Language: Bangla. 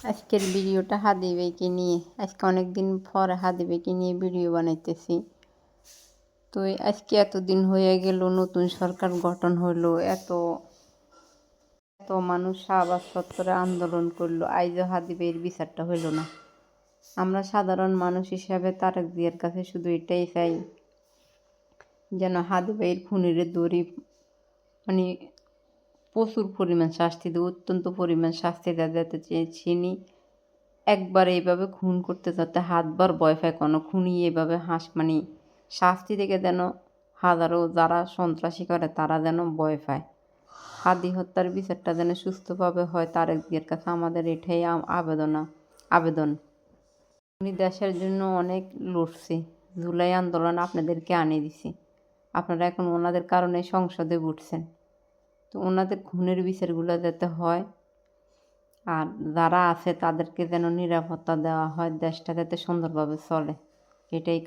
আজকের ভিডিওটা হাদি ভাইকে নিয়ে। আজকে অনেক দিন পরে হাদি ভাইকে নিয়ে ভিডিও বানাইতেছি। তো আজকে এতদিন হয়ে গেল, নতুন সরকার গঠন হলো, এত এত মানুষ শাহবাগ চত্বরে আন্দোলন করলো, আইজও হাদি ভাইয়ের বিচারটা হইল না। আমরা সাধারণ মানুষ হিসাবে তারেক জিয়ার কাছে শুধু এটাই চাই, যেন হাদি ভাইয়ের খুনির দড়ি মানে প্রচুর পরিমাণ শাস্তি দেয়, অত্যন্ত পরিমাণ শাস্তি দেয়, যাতে চিনি একবার এইভাবে খুন করতে যাতে হাতবার ভয় পায় কোনো খুনি এভাবে শাস্তি থেকে যেন হাজারো যারা সন্ত্রাসী করে তারা যেন ভয় পায়। হাদি হত্যার বিচারটা যেন সুস্থভাবে হয়, তারেক জিয়ার কাছে আমাদের এটাই আবেদন। উনি দেশের জন্য অনেক লড়ছে, জুলাই আন্দোলন আপনাদেরকে আনিয়ে দিছে, আপনারা এখন ওনাদের কারণে সংসদে উঠছেন। তো ওনাদের খুনের বিচারগুলো যাতে হয়, আর যারা আছে তাদেরকে যেন নিরাপত্তা দেওয়া হয়, দেশটা যাতে সুন্দরভাবে চলে, এটাই।